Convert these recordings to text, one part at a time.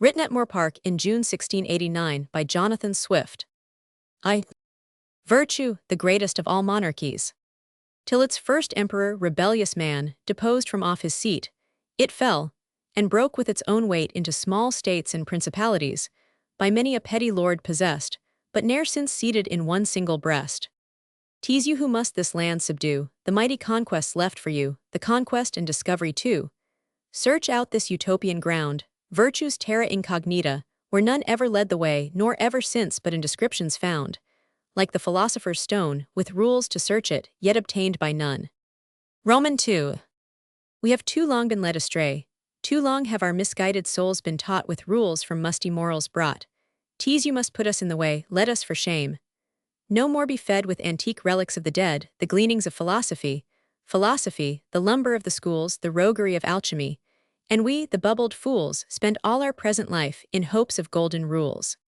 Written at MOOR-PARK in June 1689 by Jonathan Swift. I. Virtue, the greatest of all monarchies. Till its first emperor, rebellious man, deposed from off his seat, it fell, and broke with its own weight into small states and principalities, by many a petty lord possessed, but ne'er since seated in one single breast. 'Tis you who must this land subdue, the mighty conquests left for you, the conquest and discovery too. Search out this utopian ground, virtue's terra incognita, where none ever led the way, nor ever since but in descriptions found, like the philosopher's stone, with rules to search it, yet obtained by none. Roman 2. We have too long been led astray, too long have our misguided souls been taught with rules from musty morals brought. 'Tis you must put us in the way, let us for shame. No more be fed with antique relics of the dead, the gleanings of philosophy, the lumber of the schools, the roguery of alchemy, and we, the bubbled fools, spend all our present life in hopes of golden rules.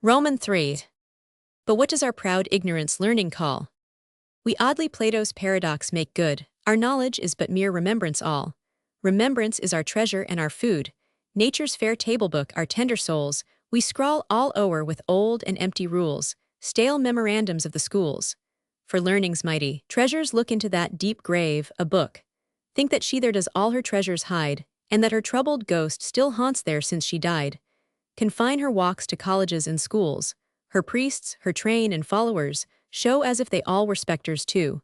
Roman 3. But what does our proud ignorance learning call? We oddly Plato's paradox make good, our knowledge is but mere remembrance all. Remembrance is our treasure and our food, nature's fair table book our tender souls, we scrawl all o'er with old and empty rules, stale memorandums of the schools. For learning's mighty treasures look into that deep grave, a book. Think that she there does all her treasures hide, and that her troubled ghost still haunts there since she died. Confine her walks to colleges and schools, her priests, her train and followers, show as if they all were specters too.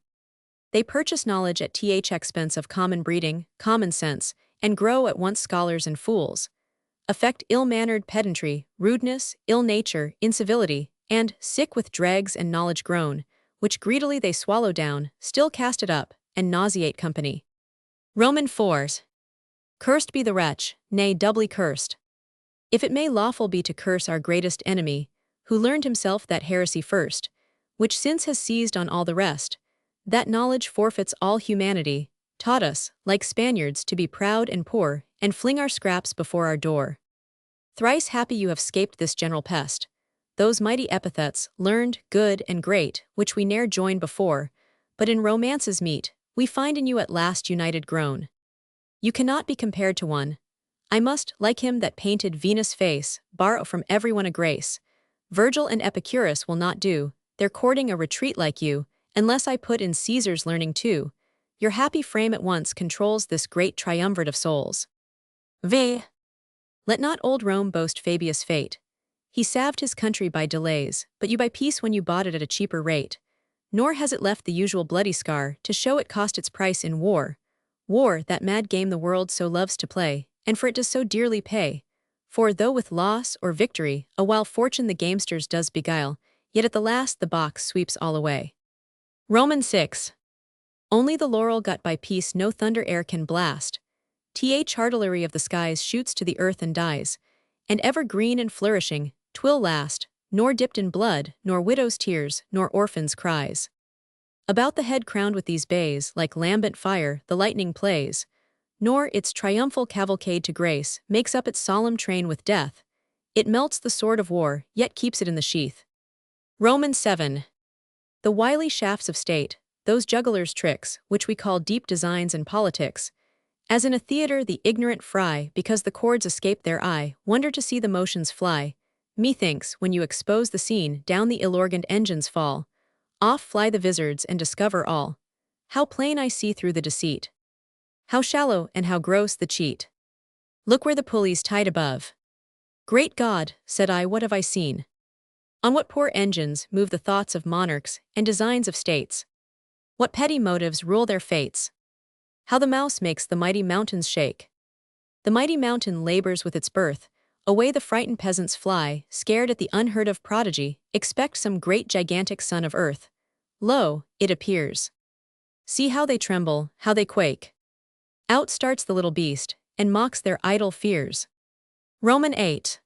They purchase knowledge at expense of common breeding, common sense, and grow at once scholars and fools. Affect ill-mannered pedantry, rudeness, ill nature, incivility, and, sick with dregs and knowledge grown, which greedily they swallow down, still cast it up, and nauseate company. Roman 4. Cursed be the wretch, nay doubly cursed. If it may lawful be to curse our greatest enemy, who learned himself that heresy first, which since has seized on all the rest, that knowledge forfeits all humanity, taught us, like Spaniards, to be proud and poor, and fling our scraps before our door. Thrice happy you have scaped this general pest, those mighty epithets, learned, good, and great, which we ne'er joined before, but in romances meet, we find in you at last united grown. You cannot be compared to one. I must, like him that painted Venus' face, borrow from everyone a grace. Virgil and Epicurus will not do, they're courting a retreat like you, unless I put in Caesar's learning too. Your happy frame at once controls this great triumvirate of souls. V. Let not old Rome boast Fabius' fate. He salved his country by delays, but you by peace when you bought it at a cheaper rate. Nor has it left the usual bloody scar to show it cost its price in war. War, that mad game the world so loves to play, and for it does so dearly pay. For though with loss or victory, a while fortune the gamesters does beguile, yet at the last the box sweeps all away. Roman 6. Only the laurel got by peace no thunder air can blast. Artillery of the skies shoots to the earth and dies, and ever green and flourishing, 'twill last, nor dipped in blood, nor widow's tears, nor orphan's cries. About the head crowned with these bays, like lambent fire, the lightning plays, nor its triumphal cavalcade to grace makes up its solemn train with death. It melts the sword of war, yet keeps it in the sheath. Roman 7. The wily shafts of state, those jugglers' tricks, which we call deep designs in politics, as in a theatre the ignorant fry, because the chords escape their eye, wonder to see the motions fly. Methinks, when you expose the scene, down the ill-organed engines fall. Off fly the vizards and discover all. How plain I see through the deceit. How shallow and how gross the cheat. Look where the pulley's tied above. Great God, said I, what have I seen? On what poor engines move the thoughts of monarchs and designs of states? What petty motives rule their fates? How the mouse makes the mighty mountains shake. The mighty mountain labors with its birth. Away the frightened peasants fly, scared at the unheard-of prodigy, expect some great gigantic son of earth. Lo, it appears. See how they tremble, how they quake. Out starts the little beast, and mocks their idle fears. Roman 8.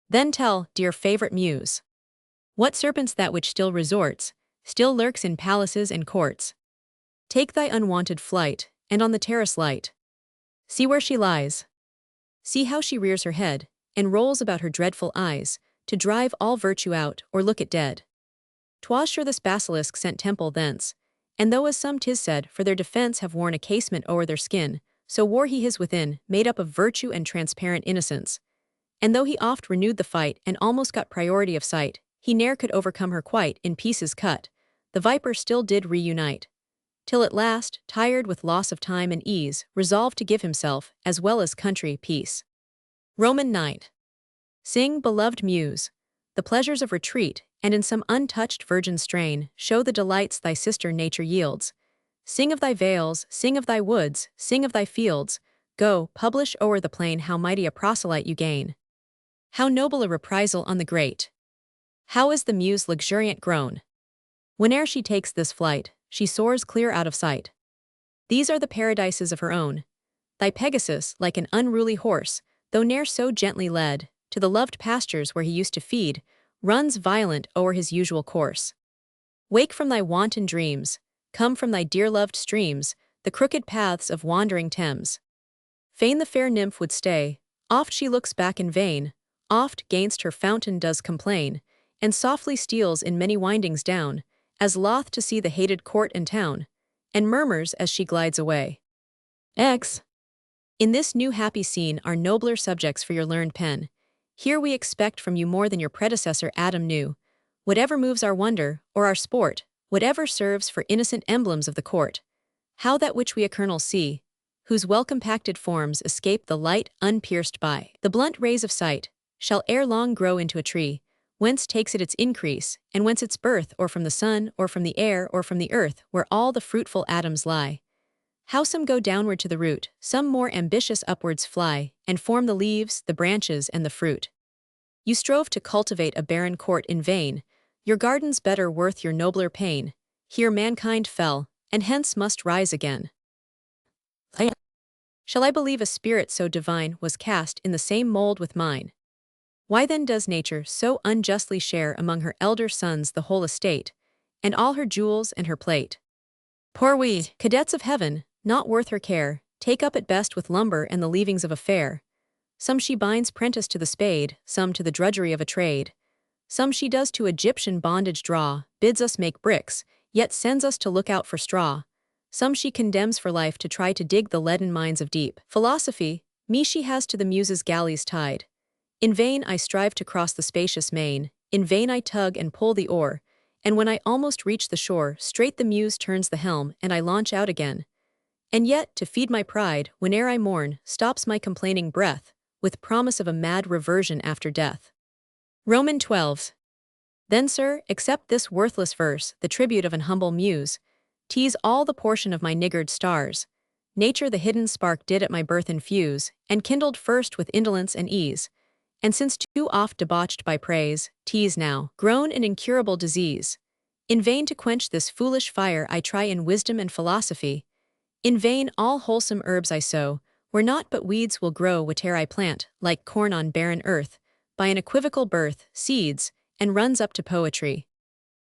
Then tell, dear favorite muse, what serpent's that which still resorts, still lurks in palaces and courts? Take thy unwonted flight, and on the terrace light. See where she lies. See how she rears her head, and rolls about her dreadful eyes, to drive all virtue out, or look it dead. 'Twas sure this basilisk sent temple thence, and though as some 'tis said, for their defense have worn a casement o'er their skin, so wore he his within, made up of virtue and transparent innocence. And though he oft renewed the fight and almost got priority of sight, he ne'er could overcome her quite, in pieces cut, the viper still did reunite. Till at last, tired with loss of time and ease, resolved to give himself, as well as country, peace. Roman 9. Sing, beloved muse, the pleasures of retreat, and in some untouched virgin strain, show the delights thy sister nature yields. Sing of thy vales, sing of thy woods, sing of thy fields, go, publish o'er the plain how mighty a proselyte you gain. How noble a reprisal on the great. How is the muse luxuriant grown. Whene'er she takes this flight, she soars clear out of sight. These are the paradises of her own. Thy Pegasus, like an unruly horse, though ne'er so gently led, to the loved pastures where he used to feed, runs violent o'er his usual course. Wake from thy wanton dreams, come from thy dear-loved streams, the crooked paths of wandering Thames. Fain the fair nymph would stay, oft she looks back in vain, oft gainst her fountain does complain, and softly steals in many windings down, as loth to see the hated court and town, and murmurs as she glides away. X. In this new happy scene are nobler subjects for your learned pen. Here we expect from you more than your predecessor Adam knew. Whatever moves our wonder, or our sport, whatever serves for innocent emblems of the court. How that which we a kernel see, whose well-compacted forms escape the light unpierced by the blunt rays of sight, shall ere long grow into a tree, whence takes it its increase, and whence its birth, or from the sun, or from the air, or from the earth, where all the fruitful atoms lie. How some go downward to the root, some more ambitious upwards fly, and form the leaves, the branches, and the fruit. You strove to cultivate a barren court in vain, your garden's better worth your nobler pain. Here mankind fell, and hence must rise again. Shall I believe a spirit so divine was cast in the same mold with mine? Why then does nature so unjustly share among her elder sons the whole estate, and all her jewels and her plate? Poor we, cadets of heaven, not worth her care, take up at best with lumber and the leavings of a fair. Some she binds prentice to the spade, some to the drudgery of a trade. Some she does to Egyptian bondage draw, bids us make bricks, yet sends us to look out for straw. Some she condemns for life to try to dig the leaden mines of deep philosophy, me she has to the muses' galleys tied. In vain I strive to cross the spacious main, in vain I tug and pull the oar, and when I almost reach the shore, straight the muse turns the helm and I launch out again. And yet, to feed my pride, whene'er I mourn, stops my complaining breath, with promise of a mad reversion after death. Roman 12. Then, sir, accept this worthless verse, the tribute of an humble muse. 'Tis all the portion of my niggard stars. Nature the hidden spark did at my birth infuse, and kindled first with indolence and ease. And since too oft debauched by praise, 'tis now grown an incurable disease. In vain to quench this foolish fire I try in wisdom and philosophy. In vain all wholesome herbs I sow, where naught but weeds will grow whate'er I plant, like corn on barren earth, by an equivocal birth, seeds, and runs up to poetry.